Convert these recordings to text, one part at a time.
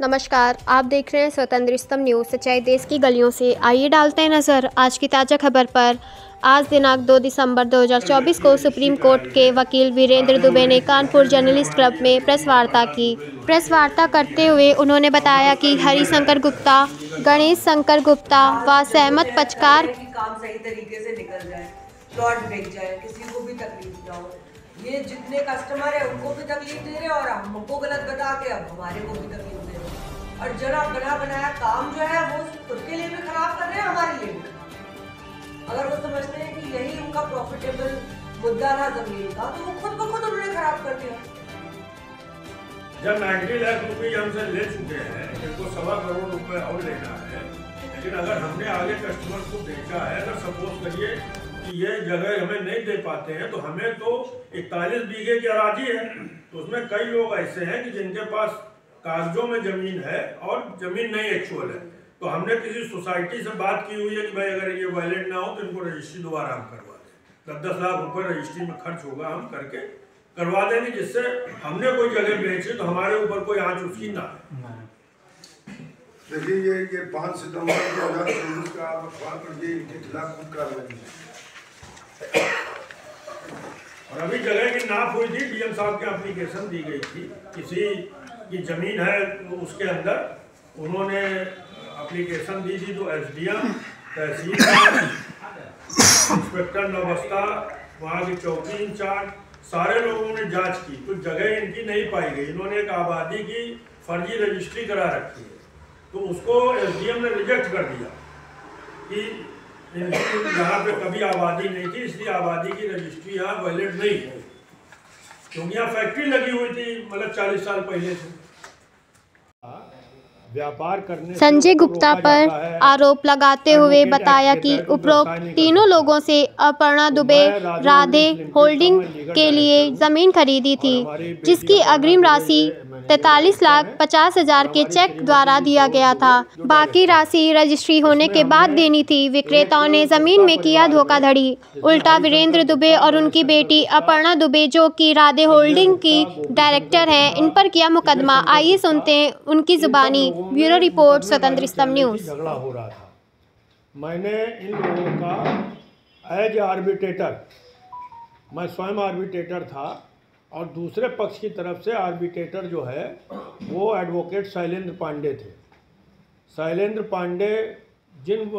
नमस्कार, आप देख रहे हैं स्वतंत्र स्तंभ न्यूज़। सच्चाई देश की गलियों से। आइए डालते हैं नज़र आज की ताज़ा खबर पर। आज दिनांक 2 दिसंबर 2024 को सुप्रीम कोर्ट के वकील वीरेंद्र दुबे ने कानपुर जर्नलिस्ट क्लब में प्रेस वार्ता की। प्रेस वार्ता करते हुए उन्होंने बताया कि हरिशंकर गुप्ता, गणेश शंकर गुप्ता व सहमत पक्षकार काम सही तरीके से निकल जाए, प्लॉट बिक जाए, किसी को भी तकलीफ ना हो। ये जितने कस्टमर है उनको भी तकलीफ दे रहे और हमको गलत बता के अब हमारे को भी तकलीफ दे रहे और जरा बना बनाया काम जो है वो खुद के लिए भी खराब कर रहे हैं, हमारे लिए भी। अगर वो समझते हैं कि यही उनका प्रॉफिटेबल मुद्दा था जमीन का, तो वो खुद ब खुद उन्होंने खराब कर दिया। जब 90 लाख रुपए हमसे ले चुके हैं, इनको 1.25 करोड़ रुपए और लेना है, लेकिन अगर हमने आगे कस्टमर को बेचा है, अगर सपोज करिए कि ये जगह हमें नहीं दे पाते हैं, तो हमें तो 41 बीघे की अराजी है, तो उसमें कई लोग ऐसे हैं कि जिनके पास कागजों में जमीन है और जमीन नहीं एक्चुअल है, तो हमने किसी सोसाइटी से बात की हुई है कि भाई अगर ये वायलेट ना हो तो इनको रजिस्ट्री दोबारा हम करवा दें। 10-10 लाख रुपए रजिस्ट्री में खर्च होगा, हम करके करवा देंगे, जिससे हमने कोई जगह बेची तो हमारे ऊपर कोई आंच उसकी ना है। देखिए ये 5 सितंबर 2024 का अखबार पर ये इनके खिलाफ खुद कार्रवाई है। और अभी जगह की नाप हुई थी, डीएम साहब की एप्लीकेशन दी गई थी, किसी की जमीन है उसके अंदर उन्होंने एप्लीकेशन दी थी, तो एसडीएम, तहसीलदार, इंस्पेक्टर नौबस्ता, वहाँ की चौकी इंचार्ज, सारे लोगों ने जांच की, तो जगह इनकी नहीं पाई गई। इन्होंने एक आबादी की फर्जी रजिस्ट्री करा रखी है, तो उसको एसडीएम ने रिजेक्ट कर दिया कि यहाँ पे कभी आबादी नहीं थी, इसलिए आबादी की रजिस्ट्री यहाँ वैलिड नहीं है, क्योंकि यहाँ फैक्ट्री लगी हुई थी, मतलब 40 साल पहले से। व्यापार करने संजय गुप्ता पर आरोप लगाते हुए बताया कि उपरोक्त तीनों लोगों से अपर्णा दुबे राधे होल्डिंग के लिए जमीन खरीदी थी, जिसकी अग्रिम राशि 43,50,000 के चेक द्वारा दिया गया था। बाकी राशि रजिस्ट्री होने के बाद देनी थी। विक्रेताओं ने जमीन में किया धोखाधड़ी। उल्टा वीरेंद्र दुबे और उनकी बेटी अपर्णा दुबे, जो कि राधे होल्डिंग की डायरेक्टर हैं, इन पर किया मुकदमा। आइए सुनते हैं उनकी जुबानी। ब्यूरो रिपोर्ट, स्वतंत्र स्तंभ न्यूज़। झगड़ा हो रहा था, मैंने इन लोगों का एज आर्बिट्रेटर, मैं स्वयं आर्बिट्रेटर था और दूसरे पक्ष की तरफ से आर्बिट्रेटर जो है वो एडवोकेट शैलेंद्र पांडे थे। शैलेंद्र पांडे जिन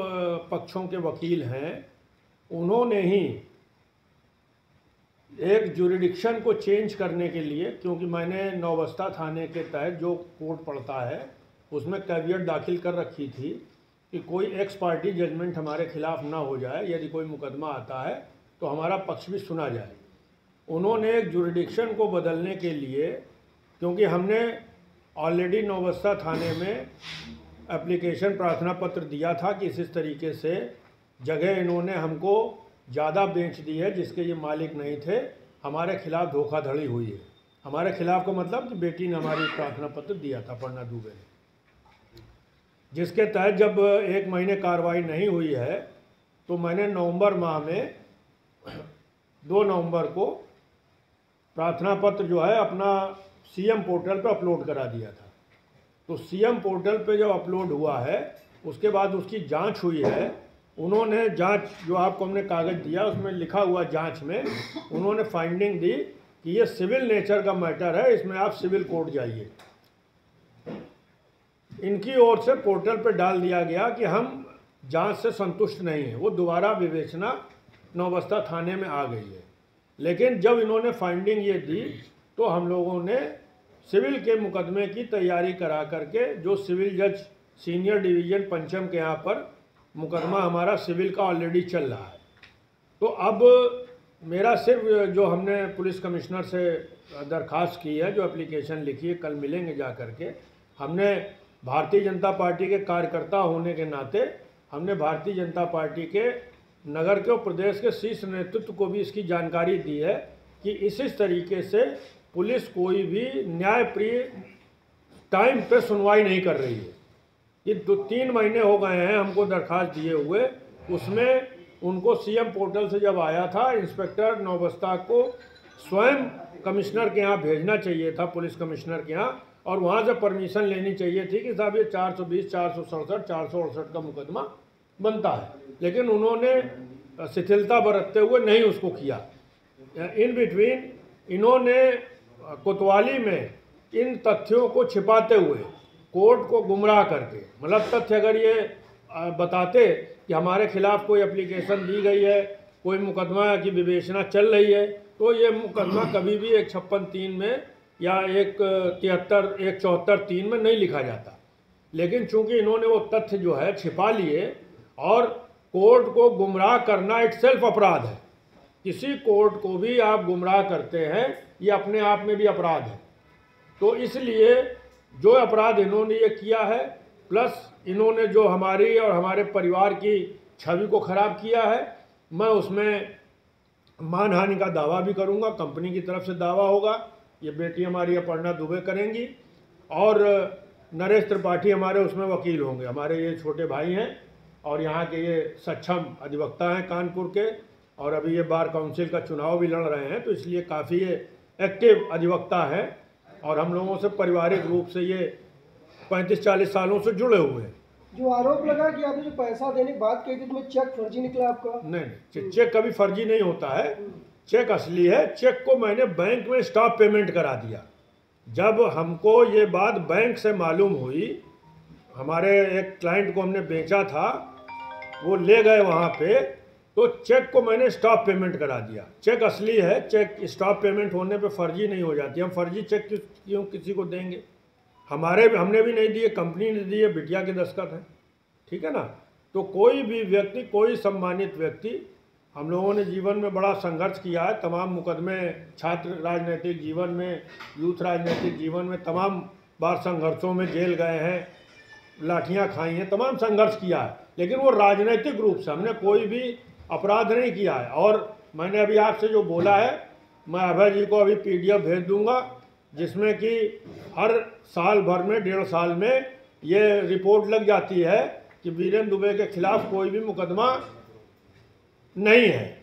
पक्षों के वकील हैं, उन्होंने ही एक जुरिडिक्शन को चेंज करने के लिए, क्योंकि मैंने नौबस्ता थाने के तहत जो कोर्ट पड़ता है उसमें कैवियट दाखिल कर रखी थी कि कोई एक्स पार्टी जजमेंट हमारे खिलाफ ना हो जाए, यदि कोई मुकदमा आता है तो हमारा पक्ष भी सुना जाए। उन्होंने एक जुरिडिक्शन को बदलने के लिए, क्योंकि हमने ऑलरेडी नौबस्ता थाने में एप्लीकेशन प्रार्थना पत्र दिया था कि इस तरीके से जगह इन्होंने हमको ज़्यादा बेच दी है जिसके ये मालिक नहीं थे, हमारे खिलाफ धोखाधड़ी हुई है। हमारे खिलाफ का मतलब कि बेटी ने हमारी प्रार्थना पत्र दिया था, अपर्णा दुबे ने, जिसके तहत जब 1 महीने कार्रवाई नहीं हुई है तो मैंने नवंबर माह में 2 नवंबर को प्रार्थना पत्र जो है अपना सीएम पोर्टल पर अपलोड करा दिया था। तो सीएम पोर्टल पे जब अपलोड हुआ है उसके बाद उसकी जांच हुई है। उन्होंने जांच जो आपको हमने कागज़ दिया उसमें लिखा हुआ जांच में उन्होंने फाइंडिंग दी कि ये सिविल नेचर का मैटर है, इसमें आप सिविल कोर्ट जाइए। इनकी ओर से पोर्टल पर डाल दिया गया कि हम जांच से संतुष्ट नहीं हैं, वो दोबारा विवेचना नौबस्ता थाने में आ गई है। लेकिन जब इन्होंने फाइंडिंग ये दी तो हम लोगों ने सिविल के मुकदमे की तैयारी करा करके, जो सिविल जज सीनियर डिवीज़न पंचम के यहाँ पर मुकदमा हमारा सिविल का ऑलरेडी चल रहा है। तो अब मेरा सिर्फ जो हमने पुलिस कमिश्नर से दरख्वास्त की है, जो एप्लीकेशन लिखी है, कल मिलेंगे जा करके। हमने भारतीय जनता पार्टी के कार्यकर्ता होने के नाते हमने भारतीय जनता पार्टी के नगर के और प्रदेश के शीर्ष नेतृत्व को भी इसकी जानकारी दी है कि इस तरीके से पुलिस कोई भी न्यायप्रिय टाइम पे सुनवाई नहीं कर रही है। ये 2-3 महीने हो गए हैं हमको दरख्वास्त दिए हुए, उसमें उनको सीएम पोर्टल से जब आया था, इंस्पेक्टर नौबस्ता को स्वयं कमिश्नर के यहाँ भेजना चाहिए था, पुलिस कमिश्नर के यहाँ, और वहाँ से परमिशन लेनी चाहिए थी कि साहब ये 420, 467, 468 का मुकदमा बनता है, लेकिन उन्होंने शिथिलता बरतते हुए नहीं उसको किया। इन बिटवीन इन्होंने कोतवाली में इन तथ्यों को छिपाते हुए कोर्ट को गुमराह करके, मतलब तथ्य अगर ये बताते कि हमारे खिलाफ कोई एप्लीकेशन दी गई है, कोई मुकदमा की विवेचना चल रही है, तो ये मुकदमा कभी भी 156(3) में या 174(3) में नहीं लिखा जाता। लेकिन चूंकि इन्होंने वो तथ्य जो है छिपा लिए, और कोर्ट को गुमराह करना इटसेल्फ अपराध है। किसी कोर्ट को भी आप गुमराह करते हैं, ये अपने आप में भी अपराध है। तो इसलिए जो अपराध इन्होंने ये किया है, प्लस इन्होंने जो हमारी और हमारे परिवार की छवि को खराब किया है, मैं उसमें मानहानि का दावा भी करूंगा। कंपनी की तरफ से दावा होगा, ये बेटी हमारी अपर्णा दुबे करेंगी, और नरेश त्रिपाठी हमारे उसमें वकील होंगे। हमारे ये छोटे भाई हैं और यहाँ के ये सक्षम अधिवक्ता हैं कानपुर के, और अभी ये बार काउंसिल का चुनाव भी लड़ रहे हैं, तो इसलिए काफ़ी ये एक्टिव अधिवक्ता हैं और हम लोगों से पारिवारिक रूप से ये 35-40 सालों से जुड़े हुए हैं। जो आरोप लगा कि आपने जो पैसा देने की बात कही थी, उसमें चेक फर्जी निकला आपका? नहीं, चेक कभी फर्जी नहीं होता है, चेक असली है। चेक को मैंने बैंक में स्टॉप पेमेंट करा दिया। जब हमको ये बात बैंक से मालूम हुई, हमारे एक क्लाइंट को हमने बेचा था, वो ले गए वहाँ पे, तो चेक को मैंने स्टॉप पेमेंट करा दिया। चेक असली है, चेक स्टॉप पेमेंट होने पे फर्जी नहीं हो जाती। हम फर्जी चेक क्यों किसी को देंगे? हमने भी नहीं दिए, कंपनी ने दिए, बिटिया के दस्तखत है, ठीक है ना। तो कोई भी व्यक्ति, कोई सम्मानित व्यक्ति, हम लोगों ने जीवन में बड़ा संघर्ष किया है। तमाम मुकदमे, छात्र राजनीतिक जीवन में, यूथ राजनीतिक जीवन में तमाम बार संघर्षों में जेल गए हैं, लाठियाँ खाई हैं, तमाम संघर्ष किया है, लेकिन वो राजनीतिक रूप से हमने कोई भी अपराध नहीं किया है। और मैंने अभी आपसे जो बोला है, मैं अभय जी को अभी PDF भेज दूंगा, जिसमें कि हर साल भर में, 1.5 साल में ये रिपोर्ट लग जाती है कि वीरेंद्र दुबे के खिलाफ कोई भी मुकदमा नहीं है।